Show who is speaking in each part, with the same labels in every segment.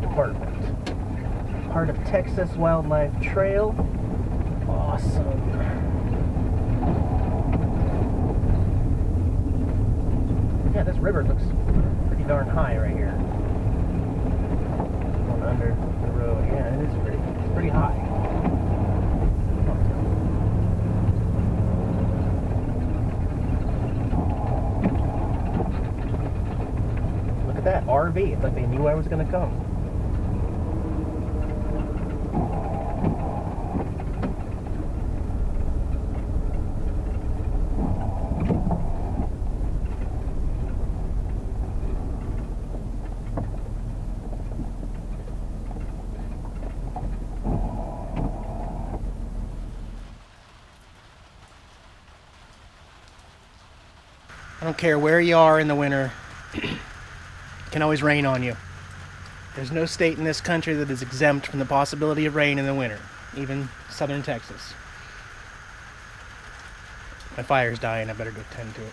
Speaker 1: Department. Part of Texas Wildlife Trail. Awesome. Yeah, this river looks pretty darn high right here. Going under the road. Yeah, it is pretty high. Look at that RV. It's like they knew I was going to come. I don't care where you are in the winter, it can always rain on you. There's no state in this country that is exempt from the possibility of rain in the winter, even southern Texas. My fire's dying, I better go tend to it.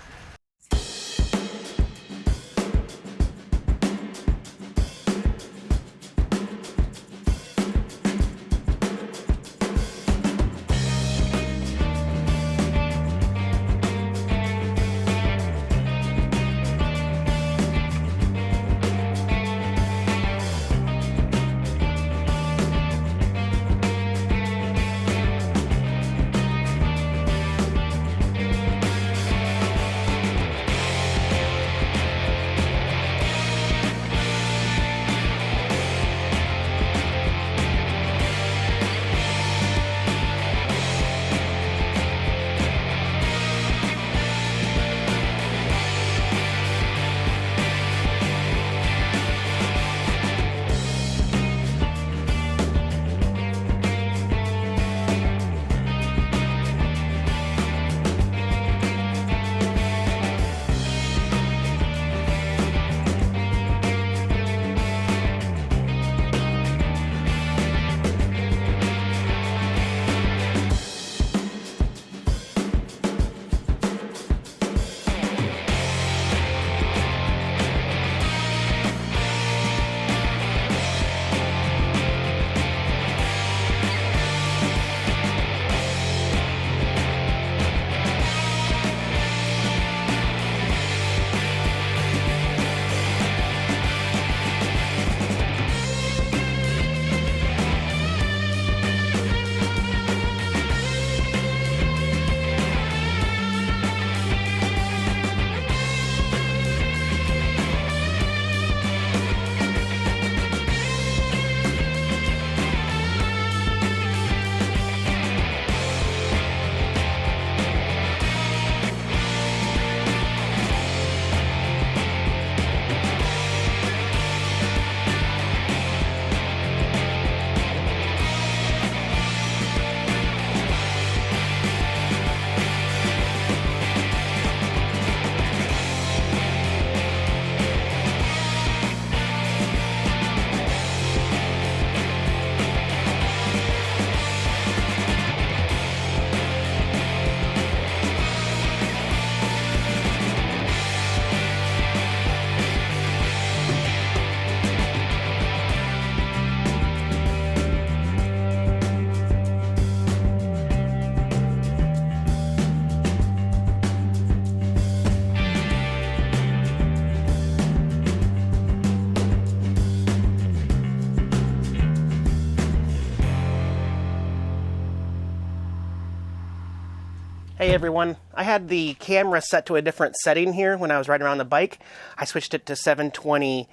Speaker 1: Hey everyone, I had the camera set to a different setting here when I was riding around the bike. I switched it to 720S,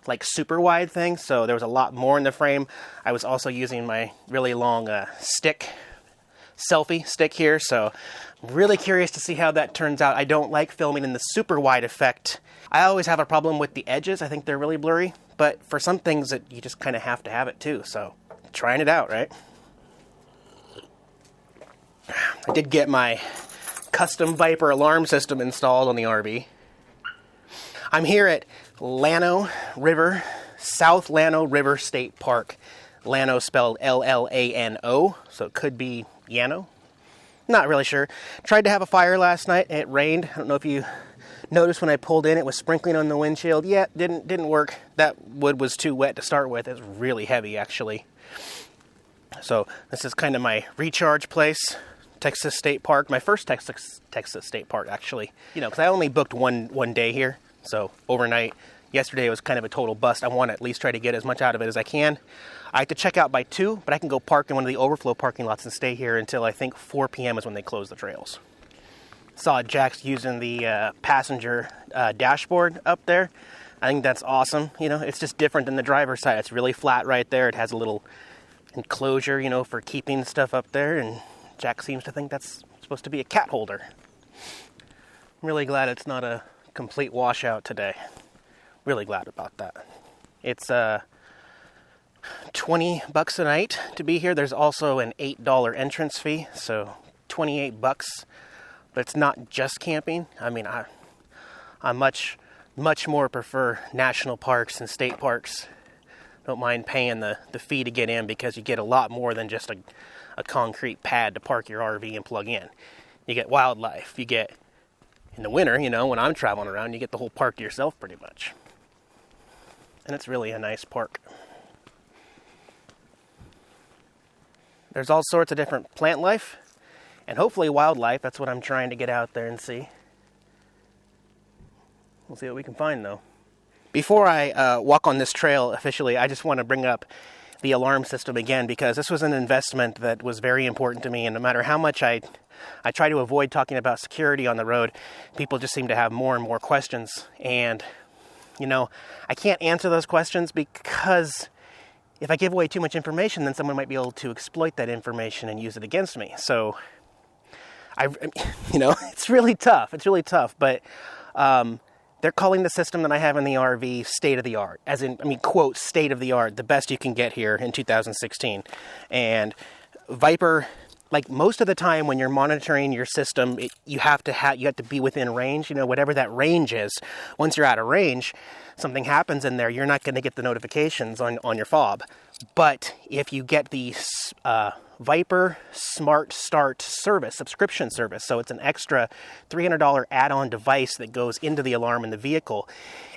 Speaker 1: like super wide thing, so there was a lot more in the frame. I was also using my really long selfie stick here, so I'm really curious to see how that turns out. I don't like filming in the super wide effect. I always have a problem with the edges. I think they're really blurry, but for some things you just kind of have to have it too, so trying it out, right? I did get my custom Viper alarm system installed on the RV. I'm here at Llano River, South Llano River State Park. Llano spelled L-L-A-N-O, so it could be Llano. Not really sure. Tried to have a fire last night. It rained. I don't know if you Notice when I pulled in, it was sprinkling on the windshield. Yeah, didn't work. That wood was too wet to start with. It's really heavy, actually. So this is kind of my recharge place, Texas State Park. My first Texas State Park, actually. You know, because I only booked one day here, so overnight. Yesterday was kind of a total bust. I want to at least try to get as much out of it as I can. I have to check out by 2, but I can go park in one of the overflow parking lots and stay here until I think 4 p.m. is when they close the trails. Saw Jack's using the passenger dashboard up there. I think that's awesome. You know, it's just different than the driver's side. It's really flat right there. It has a little enclosure, you know, for keeping stuff up there, and Jack seems to think that's supposed to be a cat holder. I'm really glad it's not a complete washout today. Really glad about that. It's $20 a night to be here. There's also an $8 entrance fee, so $28. But it's not just camping. I mean, I much more prefer national parks and state parks. Don't mind paying the fee to get in because you get a lot more than just a concrete pad to park your RV and plug in. You get wildlife. You get, in the winter, you know, when I'm traveling around, you get the whole park to yourself pretty much. And it's really a nice park. There's all sorts of different plant life and hopefully wildlife. That's what I'm trying to get out there and see. We'll see what we can find, though. Before I walk on this trail officially, I just want to bring up the alarm system again, because this was an investment that was very important to me, and no matter how much I try to avoid talking about security on the road, people just seem to have more and more questions. And, you know, I can't answer those questions because if I give away too much information, then someone might be able to exploit that information and use it against me. So, you know, it's really tough. It's really tough. But they're calling the system that I have in the RV state-of-the-art. As in, I mean, quote, state-of-the-art, the best you can get here in 2016. And Viper, like most of the time when you're monitoring your system, you have to be within range. You know, whatever that range is. Once you're out of range, something happens in there, you're not going to get the notifications on your fob. But if you get the Viper Smart Start service, subscription service, so it's an extra $300 add-on device that goes into the alarm in the vehicle.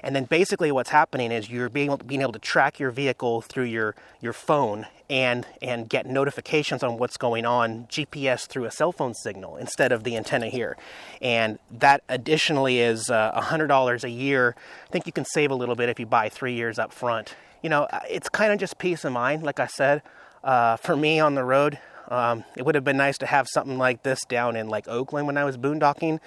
Speaker 1: And then basically what's happening is you're being able to track your vehicle through your phone and get notifications on what's going on, GPS through a cell phone signal instead of the antenna here. And that additionally is $100 a year. I think you can save a little bit if you buy 3 years up front. You know, it's kind of just peace of mind, like I said. For me on the road, it would have been nice to have something like this down in like Oakland when I was boondocking,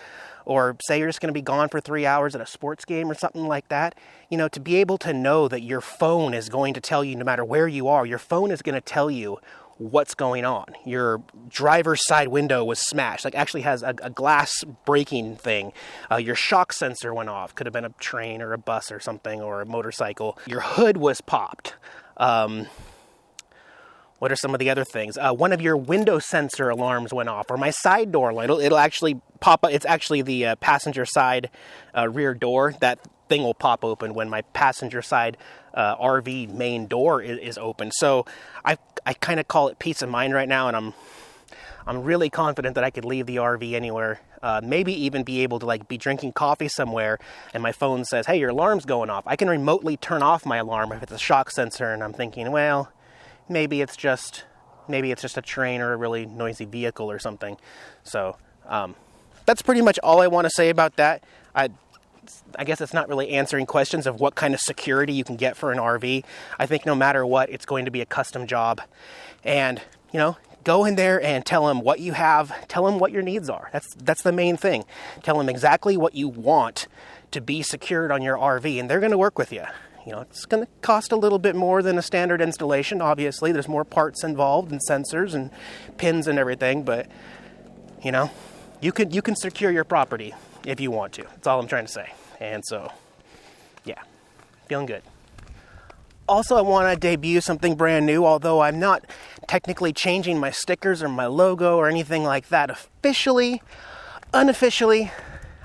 Speaker 1: or say you're just going to be gone for 3 hours at a sports game or something like that. You know, to be able to know that your phone is going to tell you, no matter where you are, your phone is going to tell you what's going on. Your driver's side window was smashed, like actually has a glass breaking thing. Your shock sensor went off, could have been a train or a bus or something, or a motorcycle. Your hood was popped. What are some of the other things? One of your window sensor alarms went off, or my side door light. It'll actually pop up. It's actually the passenger side rear door. That thing will pop open when my passenger side RV main door is open. So I kind of call it peace of mind right now, and I'm really confident that I could leave the RV anywhere. Maybe even be able to like be drinking coffee somewhere, and my phone says, "Hey, your alarm's going off." I can remotely turn off my alarm if it's a shock sensor, and I'm thinking, well, maybe it's just a train or a really noisy vehicle or something. So that's pretty much all I want to say about that. I guess it's not really answering questions of what kind of security you can get for an RV. I think no matter what, it's going to be a custom job. And, you know, go in there and tell them what you have. Tell them what your needs are. That's the main thing. Tell them exactly what you want to be secured on your RV, and they're going to work with you. You know, it's going to cost a little bit more than a standard installation, obviously. There's more parts involved and sensors and pins and everything, but, you know, you can secure your property if you want to. That's all I'm trying to say. And so, yeah, feeling good. Also, I want to debut something brand new, although I'm not technically changing my stickers or my logo or anything like that officially. Unofficially,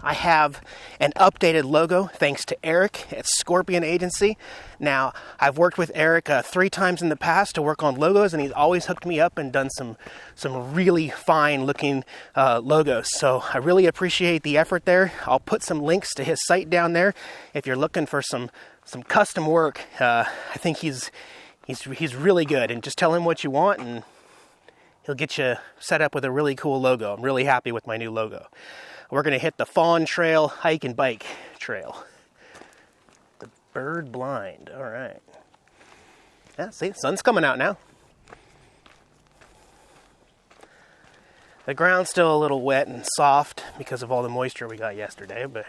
Speaker 1: I have an updated logo thanks to Eric at Scorpion Agency. Now, I've worked with Eric 3 times in the past to work on logos, and he's always hooked me up and done some really fine looking logos. So I really appreciate the effort there. I'll put some links to his site down there if you're looking for some custom work. I think he's really good, and just tell him what you want and he'll get you set up with a really cool logo. I'm really happy with my new logo. We're going to hit the Fawn Trail hike and bike trail. The bird blind. All right. Yeah, see, the sun's coming out now. The ground's still a little wet and soft because of all the moisture we got yesterday, but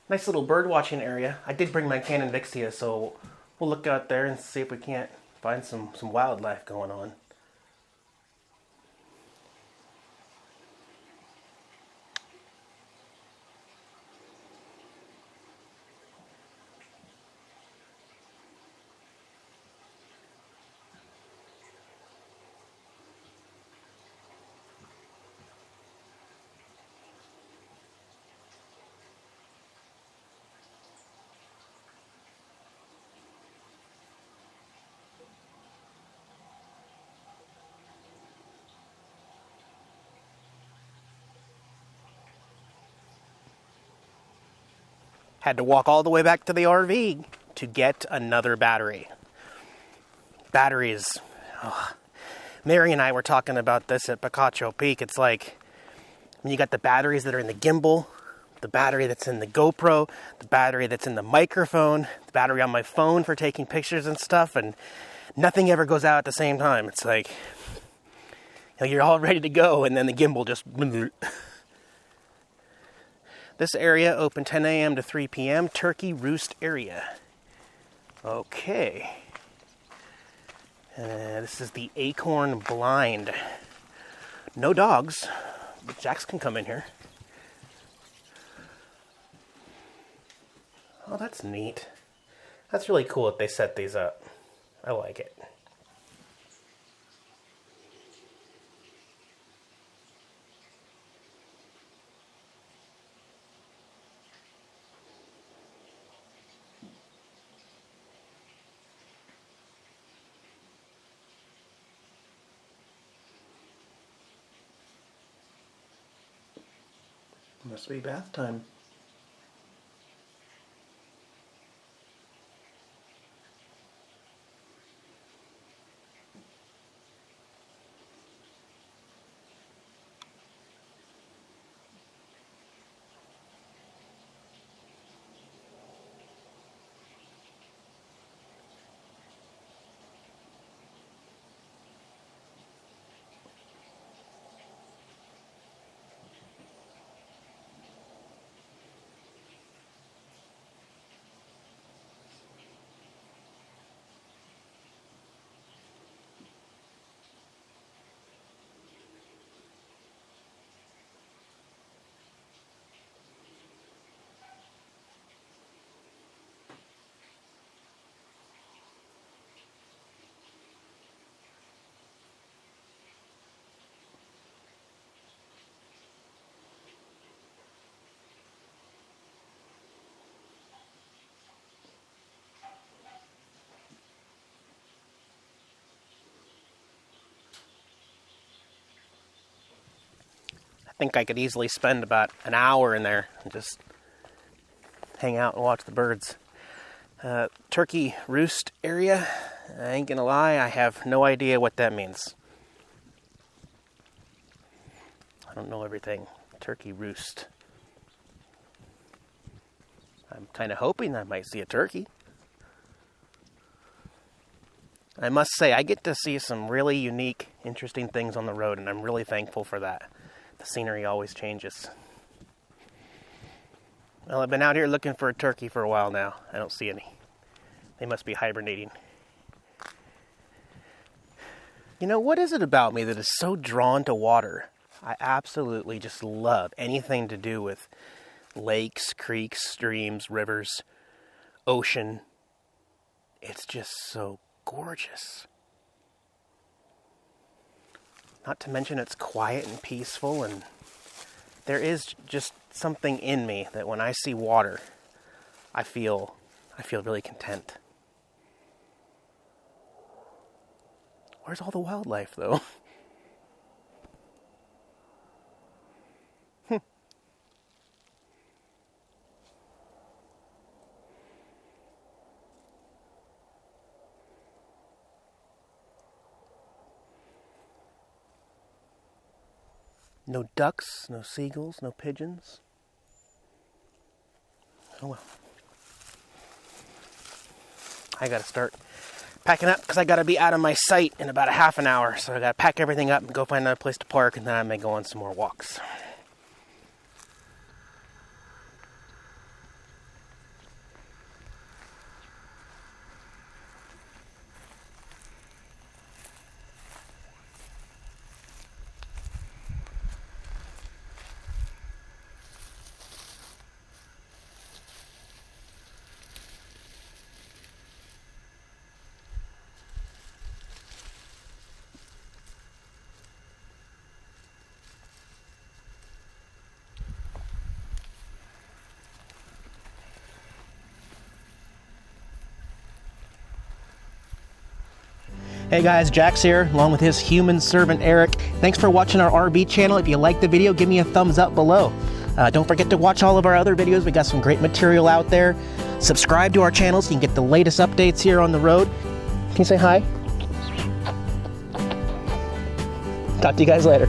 Speaker 1: nice little bird watching area. I did bring my Canon Vixia, so we'll look out there and see if we can't find some wildlife going on. Had to walk all the way back to the RV to get another battery. Batteries. Oh. Mary and I were talking about this at Picacho Peak. It's like when you got the batteries that are in the gimbal, the battery that's in the GoPro, the battery that's in the microphone, the battery on my phone for taking pictures and stuff, and nothing ever goes out at the same time. It's like, you're all ready to go, and then the gimbal just... This area open 10 a.m. to 3 p.m. Turkey roost area. Okay. This is the Acorn Blind. No dogs, but Jax can come in here. Oh, that's neat. That's really cool that they set these up. I like it. Must be bath time. I think I could easily spend about an hour in there and just hang out and watch the birds. Turkey roost area. I ain't gonna lie, I have no idea what that means. I don't know everything. Turkey roost. I'm kind of hoping I might see a turkey. I must say, I get to see some really unique, interesting things on the road, and I'm really thankful for that. The scenery always changes. Well, I've been out here looking for a turkey for a while now. I don't see any. They must be hibernating. You know, what is it about me that is so drawn to water? I absolutely just love anything to do with lakes, creeks, streams, rivers, ocean. It's just so gorgeous. Not to mention it's quiet and peaceful, and there is just something in me that when I see water, I feel really content. Where's all the wildlife, though? No ducks, no seagulls, no pigeons. Oh well. I gotta start packing up because I gotta be out of my sight in about a half an hour. So I gotta pack everything up and go find another place to park, and then I may go on some more walks. Hey guys, Jack's here, along with his human servant Eric. Thanks for watching our RV channel. If you liked the video, give me a thumbs up below. Don't forget to watch all of our other videos. We got some great material out there. Subscribe to our channel so you can get the latest updates here on the road. Can you say hi? Talk to you guys later.